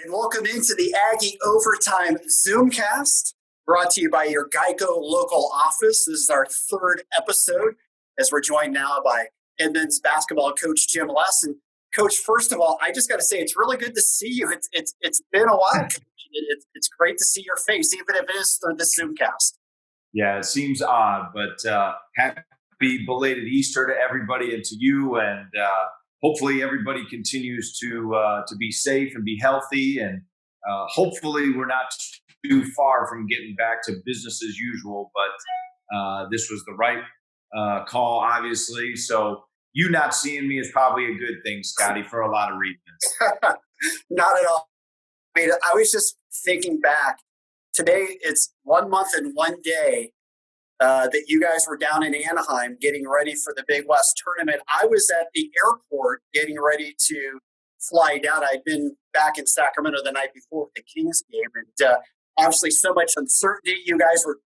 And welcome into the Aggie Overtime Zoomcast, brought to you by your Geico local office. This is our third episode, as we're joined now by Edmonds basketball coach Jim Less. And Coach, first of all, I just got to say it's really good to see you. It's been a while. It's great to see your face, even if it is through the Zoomcast. Yeah, it seems odd, but happy belated Easter to everybody and to you, and hopefully everybody continues to be safe and be healthy, and hopefully we're not too far from getting back to business as usual. But this was the right call, obviously. So you not seeing me is probably a good thing, Scotty, for a lot of reasons. Not at all. I mean, I was just thinking back. Today, it's 1 month and 1 day that you guys were down in Anaheim getting ready for the Big West tournament. I was at the airport getting ready to fly down. I'd been back in Sacramento the night before with the Kings game. And obviously so much uncertainty. You guys were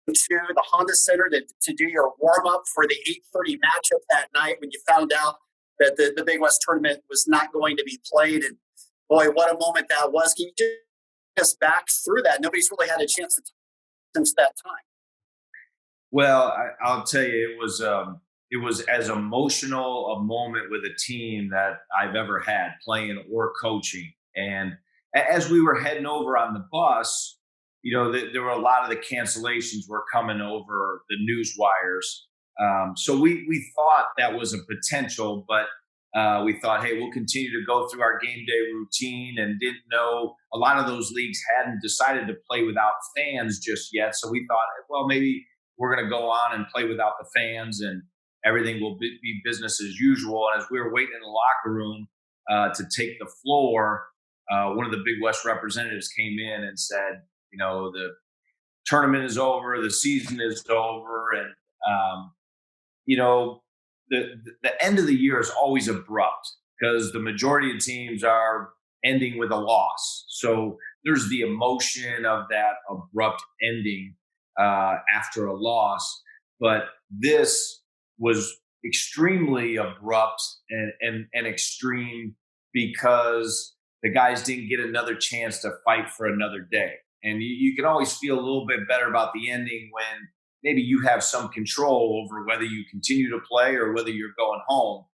to the Honda Center to do your warm-up for the 8:30 matchup that night when you found out that the Big West tournament was not going to be played. And boy, what a moment that was. Can you just us back through that? Nobody's really had a chance to since that time. Well, I'll tell you, it was as emotional a moment with a team that I've ever had, playing or coaching. And as we were heading over on the bus, you know, there were a lot of the cancellations were coming over the news wires. So we thought that was a potential, but we thought, hey, we'll continue to go through our game day routine, and didn't know a lot of those leagues hadn't decided to play without fans just yet. So we thought, well, maybe we're going to go on and play without the fans, and everything will be business as usual. And as we were waiting in the locker room to take the floor, one of the Big West representatives came in and said, you know, the tournament is over, the season is over, and you know, the end of the year is always abrupt because the majority of teams are ending with a loss. So there's the emotion of that abrupt ending after a loss. But this was extremely abrupt and extreme because the guys didn't get another chance to fight for another day. And you can always feel a little bit better about the ending when maybe you have some control over whether you continue to play or whether you're going home.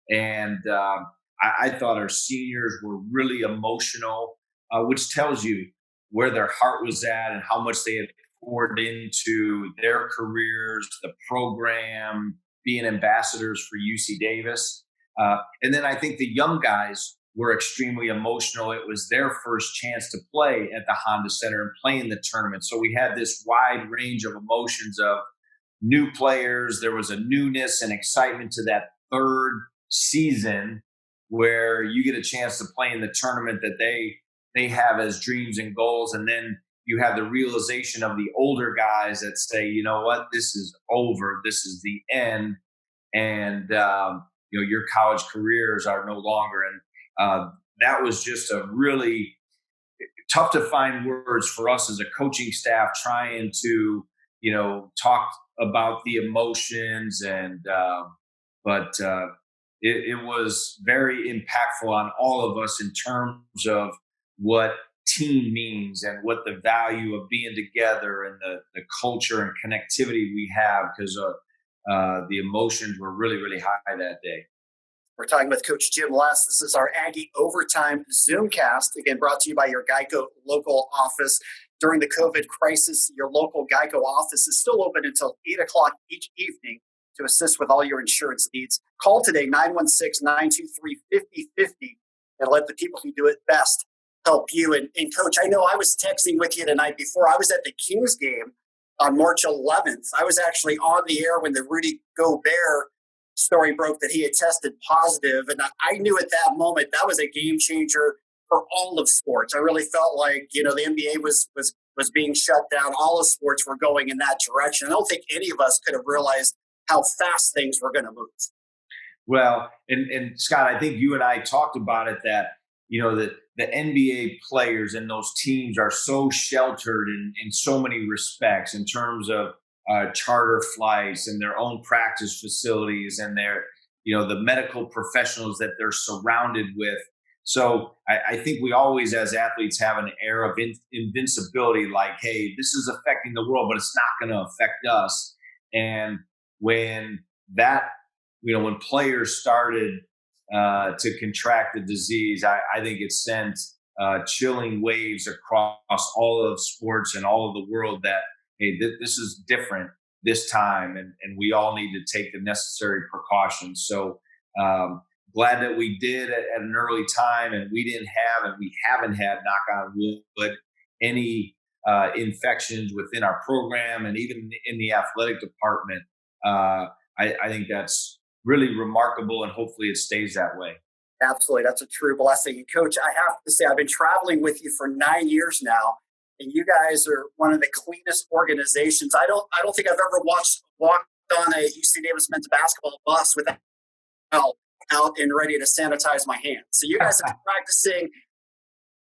And I thought our seniors were really emotional, which tells you where their heart was at and how much they had poured into their careers, the program, being ambassadors for UC Davis. And then I think the young guys were extremely emotional. It was their first chance to play at the Honda Center and play in the tournament. So we had this wide range of emotions of new players. There was a newness and excitement to that third season where you get a chance to play in the tournament that they have as dreams and goals. And then you have the realization of the older guys that say, you know what, this is over. This is the end. And, you know, your college careers are no longer. And that was just a really tough to find words for us as a coaching staff trying to, you know, talk about the emotions. And but it was very impactful on all of us in terms of what team means and what the value of being together and the culture and connectivity we have, because the emotions were really, really high that day. We're talking with Coach Jim Less. This is our Aggie Overtime Zoomcast, again, brought to you by your Geico local office. During the COVID crisis, your local Geico office is still open until 8 o'clock each evening to assist with all your insurance needs. Call today, 916-923-5050, and let the people who do it best help you. And Coach, I know I was texting with you the night before. I was at the Kings game on March 11th. I was actually on the air when the Rudy Gobert story broke that he had tested positive. And I knew at that moment that was a game changer for all of sports. I really felt like, you know, the NBA was being shut down. All of sports were going in that direction. I don't think any of us could have realized how fast things were going to move. Well, and Scott, I think you and I talked about it that, you know, the NBA players and those teams are so sheltered in so many respects in terms of charter flights and their own practice facilities and their, you know, the medical professionals that they're surrounded with. So I think we always, as athletes, have an air of invincibility, like, hey, this is affecting the world, but it's not going to affect us. And when that, when players started to contract the disease, I think it sent chilling waves across all of sports and all of the world that, hey, this is different this time, and we all need to take the necessary precautions. So, glad that we did at an early time, and we didn't have, and we haven't had, knock on wood, any infections within our program, and even in the athletic department. I think that's really remarkable, and hopefully it stays that way. Absolutely. That's a true blessing. And coach, I have to say, I've been traveling with you for 9 years now, and you guys are one of the cleanest organizations. I don't think I've ever walked on a UC Davis men's basketball bus without out and ready to sanitize my hands. So you guys have been practicing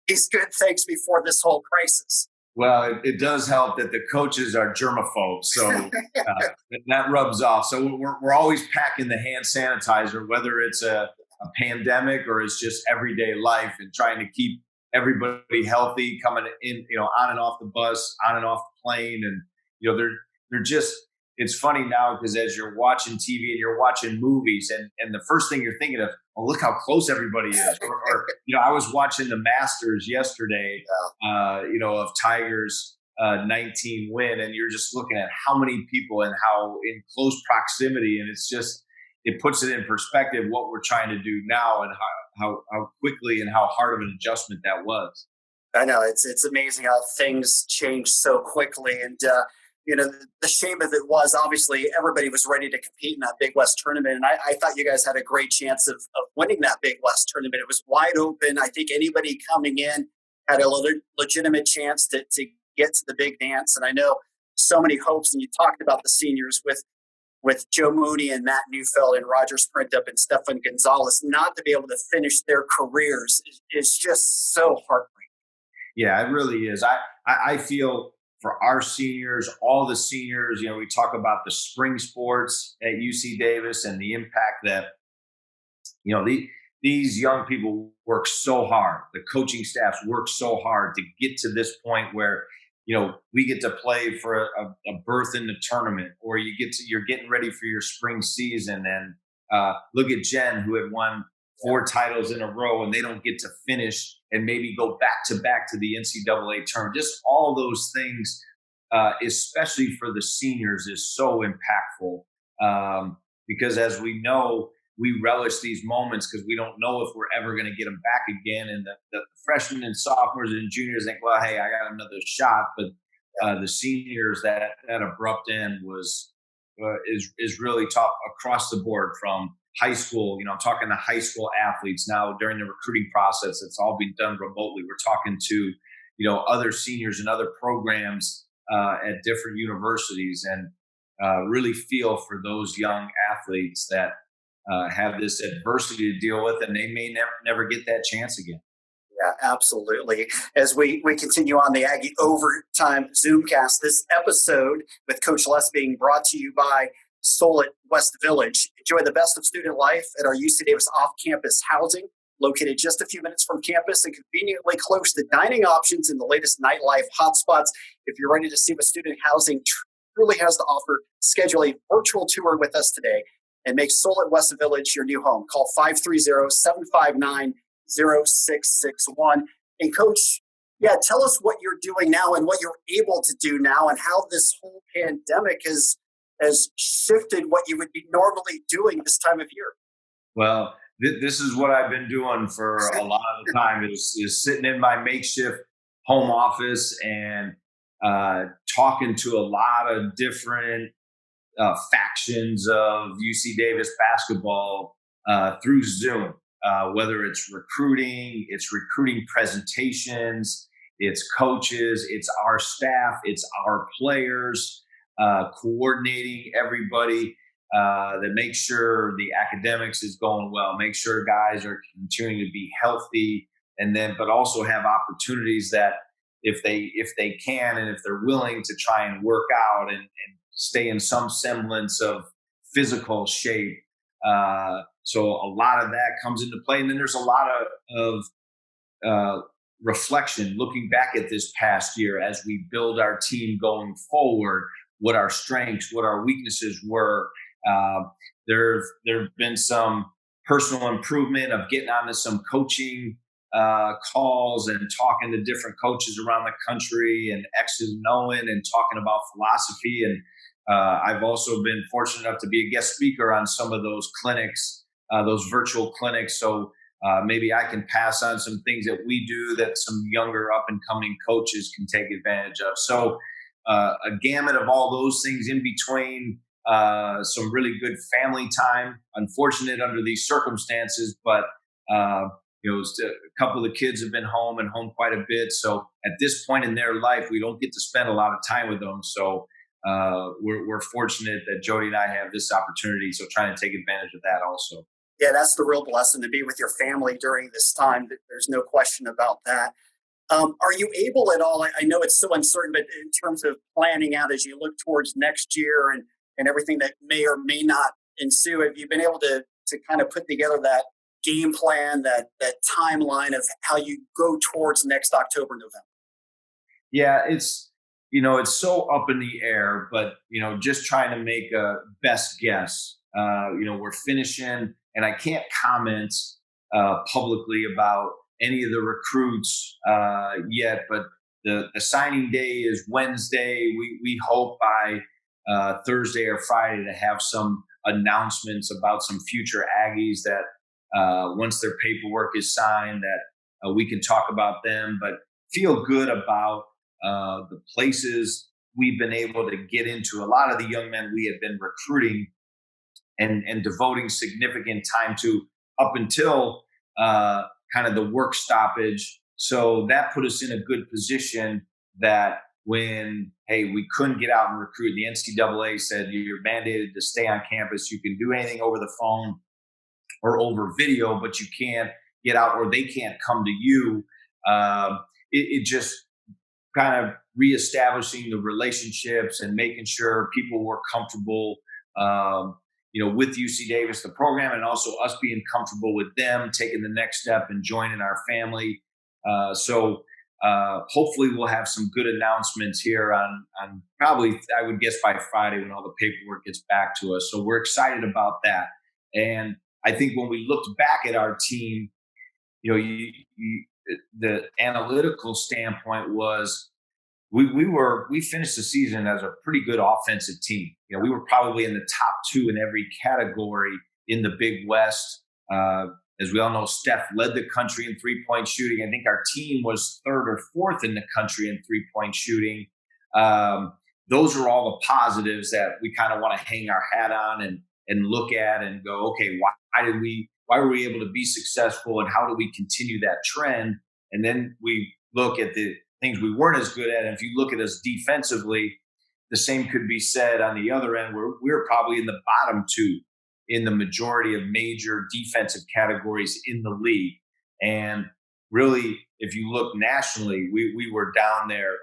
these good things before this whole crisis. Well, it does help that the coaches are germaphobes, so that rubs off. So we're always packing the hand sanitizer, whether it's a pandemic or it's just everyday life, and trying to keep everybody healthy coming in, on and off the bus, on and off the plane, and they're just. It's funny now because as you're watching TV and you're watching movies, and the first thing you're thinking of, oh, look how close everybody is. Or I was watching the Masters yesterday, of Tiger's 19 win, and you're just looking at how many people and how in close proximity, and it puts it in perspective what we're trying to do now, and how quickly and how hard of an adjustment that was. I know it's amazing how things change so quickly, and the shame of it was obviously everybody was ready to compete in that Big West tournament. And I thought you guys had a great chance of winning that Big West tournament. It was wide open. I think anybody coming in had a legitimate chance to get to the big dance. And I know so many hopes. And you talked about the seniors with Joe Mooney and Matt Neufeld and Roger Sprintup and Stefan Gonzalez, not to be able to finish their careers is just so heartbreaking. Yeah, it really is. I feel for our seniors, all the seniors, we talk about the spring sports at UC Davis and the impact that, these young people work so hard. The coaching staffs work so hard to get to this point where, we get to play for a berth in the tournament, or you're getting ready for your spring season. And look at Jen, who had won 4 titles in a row, and they don't get to finish and maybe go back to the NCAA tournament. Just all those things, especially for the seniors, is so impactful, because as we know, we relish these moments because we don't know if we're ever going to get them back again. And the freshmen and sophomores and juniors think, well, hey, I got another shot. But the seniors, that abrupt end is really tough across the board, from high school. I'm talking to high school athletes now during the recruiting process. It's all being done remotely. We're talking to, other seniors and other programs at different universities, and really feel for those young athletes that have this adversity to deal with, and they may never get that chance again. Yeah, absolutely. As we continue on the Aggie Overtime Zoomcast, this episode with Coach Les being brought to you by Solit West Village. Enjoy the best of student life at our UC Davis off-campus housing, located just a few minutes from campus and conveniently close to dining options in the latest nightlife hotspots. If you're ready to see what student housing truly has to offer, schedule a virtual tour with us today and make Solit West Village your new home. Call 530-759-0661. And Coach, tell us what you're doing now and what you're able to do now, and how this whole pandemic has shifted what you would be normally doing this time of year. Well, this is what I've been doing for a lot of the time, is sitting in my makeshift home office and talking to a lot of different factions of UC Davis basketball through Zoom, whether it's recruiting presentations, it's coaches, it's our staff, it's our players, coordinating everybody that makes sure the academics is going well, make sure guys are continuing to be healthy, but also have opportunities that if they can and if they're willing to try and work out and stay in some semblance of physical shape, So a lot of that comes into play. And then there's a lot of reflection, looking back at this past year as we build our team going forward, what our strengths, what our weaknesses were. Uh, there've been some personal improvement of getting onto some coaching calls and talking to different coaches around the country and X's and O's and talking about philosophy. And I've also been fortunate enough to be a guest speaker on some of those clinics, those virtual clinics. So maybe I can pass on some things that we do that some younger up and coming coaches can take advantage of. So a gamut of all those things in between, some really good family time. Unfortunate under these circumstances, but a couple of the kids have been home and home quite a bit. So at this point in their life, we don't get to spend a lot of time with them. So we're fortunate that Jody and I have this opportunity. So trying to take advantage of that also. Yeah, that's the real blessing, to be with your family during this time. There's no question about that. Are you able at all? I know it's so uncertain, but in terms of planning out as you look towards next year and everything that may or may not ensue, have you been able to kind of put together that game plan, that timeline of how you go towards next October, November? Yeah, it's so up in the air, but just trying to make a best guess. We're finishing, and I can't comment publicly about any of the recruits yet, but the signing day is Wednesday. We hope by Thursday or Friday to have some announcements about some future Aggies that once their paperwork is signed, that we can talk about them, but feel good about the places we've been able to get into. A lot of the young men we had been recruiting and devoting significant time to up until kind of the work stoppage. So that put us in a good position that when, hey, we couldn't get out and recruit, the NCAA said you're mandated to stay on campus. You can do anything over the phone or over video, but you can't get out, or they can't come to you. It just kind of reestablishing the relationships and making sure people were comfortable, with UC Davis, the program, and also us being comfortable with them, taking the next step and joining our family. So hopefully we'll have some good announcements here on probably, I would guess, by Friday when all the paperwork gets back to us. So we're excited about that. And I think when we looked back at our team, the analytical standpoint was we finished the season as a pretty good offensive team. We were probably in the top two in every category in the Big West. As we all know, Steph led the country in 3-point shooting. I think our team was third or fourth in the country in 3-point shooting. Those are all the positives that we kind of want to hang our hat on and look at and go, okay, why were we able to be successful, and how do we continue that trend? And then we look at the things we weren't as good at. And if you look at us defensively, the same could be said on the other end, where we're probably in the bottom two in the majority of major defensive categories in the league. And really, if you look nationally, we were down there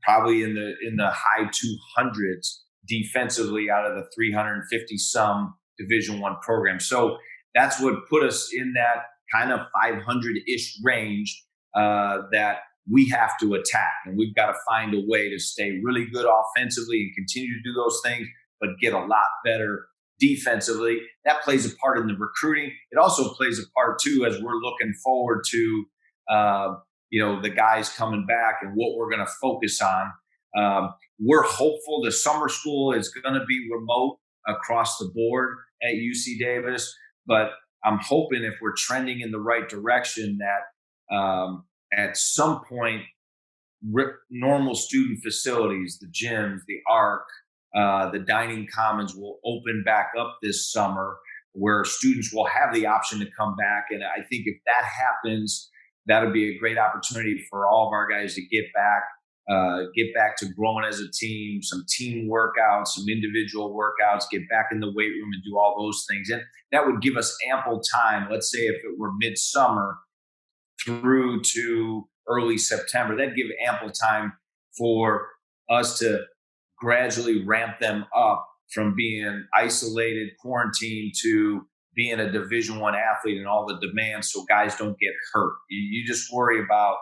probably in the high 200s defensively out of the 350 some Division I program. So that's what put us in that kind of 500-ish range that we have to attack. And we've got to find a way to stay really good offensively and continue to do those things, but get a lot better defensively. That plays a part in the recruiting. It also plays a part, too, as we're looking forward to, the guys coming back and what we're going to focus on. We're hopeful the summer school is going to be remote across the board at UC Davis, but I'm hoping, if we're trending in the right direction, that at some point, normal student facilities, the gyms, the ARC, the dining commons will open back up this summer, where students will have the option to come back. And I think if that happens, that'll be a great opportunity for all of our guys to get back to growing as a team, some team workouts, some individual workouts, get back in the weight room and do all those things. And that would give us ample time. Let's say if it were midsummer through to early September, that'd give ample time for us to gradually ramp them up from being isolated, quarantined to being a Division I athlete and all the demands so guys don't get hurt. You just worry about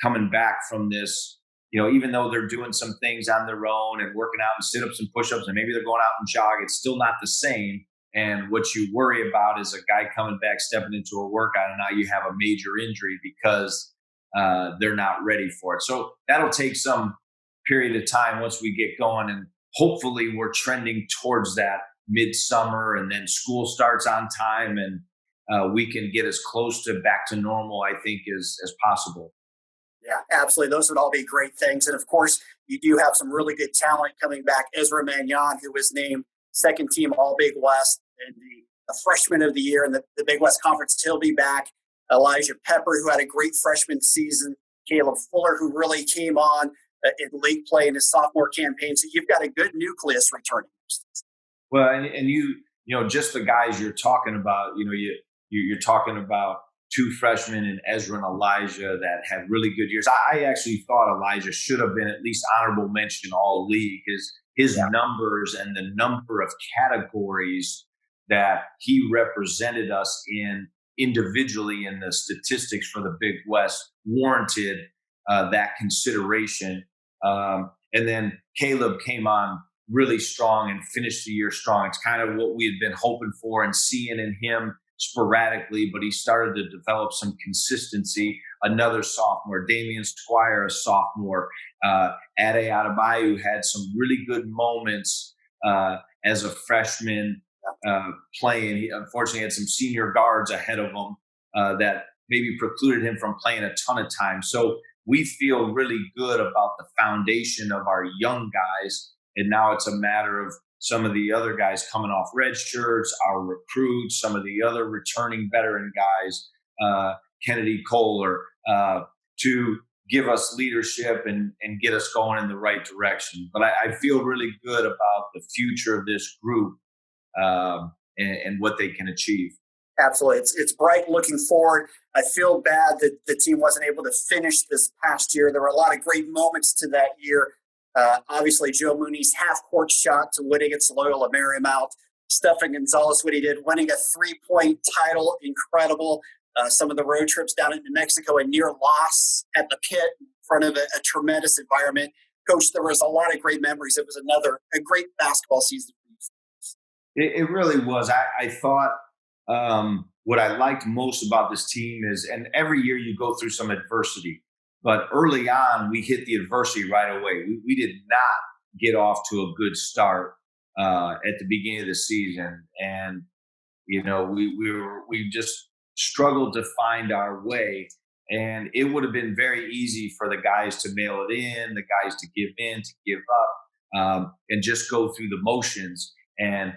coming back from this, even though they're doing some things on their own and working out and sit ups and push ups, and maybe they're going out and jog, it's still not the same. And what you worry about is a guy coming back, stepping into a workout, and now you have a major injury because they're not ready for it. So that'll take some period of time once we get going. And hopefully we're trending towards that midsummer, and then school starts on time, and we can get as close to back to normal, I think, as possible. Yeah, absolutely. Those would all be great things. And of course, you do have some really good talent coming back. Ezra Mannion, who was named second team All Big West and the freshman of the year in the Big West Conference, he'll be back. Elijah Pepper, who had a great freshman season. Caleb Fuller, who really came on in league play in his sophomore campaign. So you've got a good nucleus returning. Well, and just the guys you're talking about, you're talking about two freshmen in Ezra and Elijah that had really good years. I actually thought Elijah should have been at least honorable mention all league. His numbers and the number of categories that he represented us in individually in the statistics for the Big West warranted that consideration. And then Caleb came on really strong and finished the year strong. It's kind of what we had been hoping for and seeing in him sporadically, but he started to develop some consistency. Another sophomore, Damian Squire, a sophomore. Ade Adebayo had some really good moments as a freshman playing. He unfortunately had some senior guards ahead of him that maybe precluded him from playing a ton of time. So we feel really good about the foundation of our young guys. And now it's a matter of some of the other guys coming off red shirts, our recruits, some of the other returning veteran guys, Kennedy Kohler, to give us leadership and get us going in the right direction. But I feel really good about the future of this group and what they can achieve. Absolutely. It's bright looking forward. I feel bad that the team wasn't able to finish this past year. There were a lot of great moments to that year. Obviously, Joe Mooney's half-court shot to win against Loyola Marymount. Stefan Gonzalez, what he did, winning a three-point title, incredible. Some of the road trips down into Mexico, a near loss at the pit in front of a tremendous environment. Coach, there was a lot of great memories. It was a great basketball season. It really was. I thought what I liked most about this team is, and every year you go through some adversity, but early on we hit the adversity right away. We did not get off to a good start at the beginning of the season, and we just struggled to find our way. And it would have been very easy for the guys to mail it in, the guys to give in, to give up, and just go through the motions. And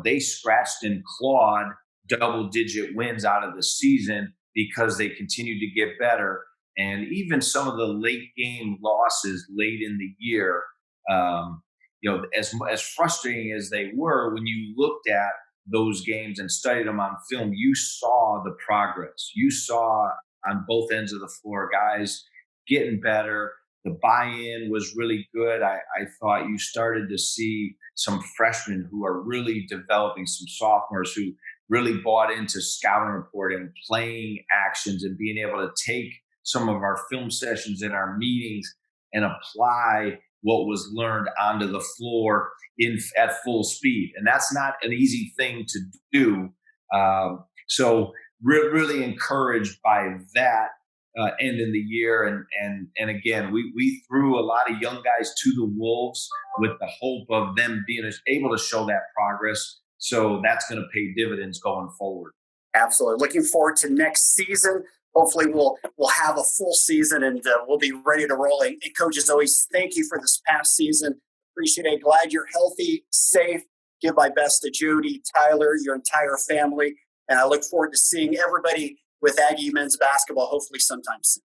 they scratched and clawed double-digit wins out of the season because they continued to get better. And even some of the late game losses late in the year, as frustrating as they were, when you looked at those games and studied them on film, you saw the progress. You saw on both ends of the floor guys getting better. The buy-in was really good. I thought you started to see some freshmen who are really developing, some sophomores who really bought into scouting report and playing actions and being able to take some of our film sessions in our meetings and apply what was learned onto the floor at full speed. And that's not an easy thing to do. So really encouraged by that end in the year. And again, we threw a lot of young guys to the Wolves with the hope of them being able to show that progress. So that's going to pay dividends going forward. Absolutely. Looking forward to next season. Hopefully we'll have a full season and we'll be ready to roll. And Coach, as always, thank you for this past season. Appreciate it. Glad you're healthy, safe. Give my best to Jody, Tyler, your entire family. And I look forward to seeing everybody with Aggie men's basketball, hopefully sometime soon.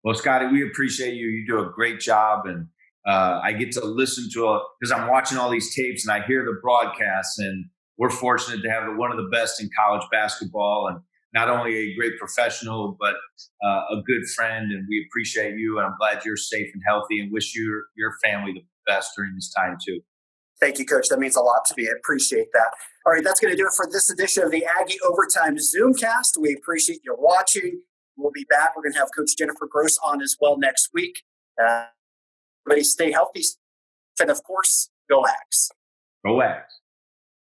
Well, Scotty, we appreciate you. You do a great job. And I get to listen to because I'm watching all these tapes and I hear the broadcasts, and we're fortunate to have one of the best in college basketball, and not only a great professional, but a good friend. And we appreciate you. And I'm glad you're safe and healthy, and wish your family the best during this time too. Thank you, Coach. That means a lot to me. I appreciate that. All right, that's going to do it for this edition of the Aggie Overtime Zoomcast. We appreciate you watching. We'll be back. We're going to have Coach Jennifer Gross on as well next week. Everybody stay healthy. And, of course, go Ags. Go Ags.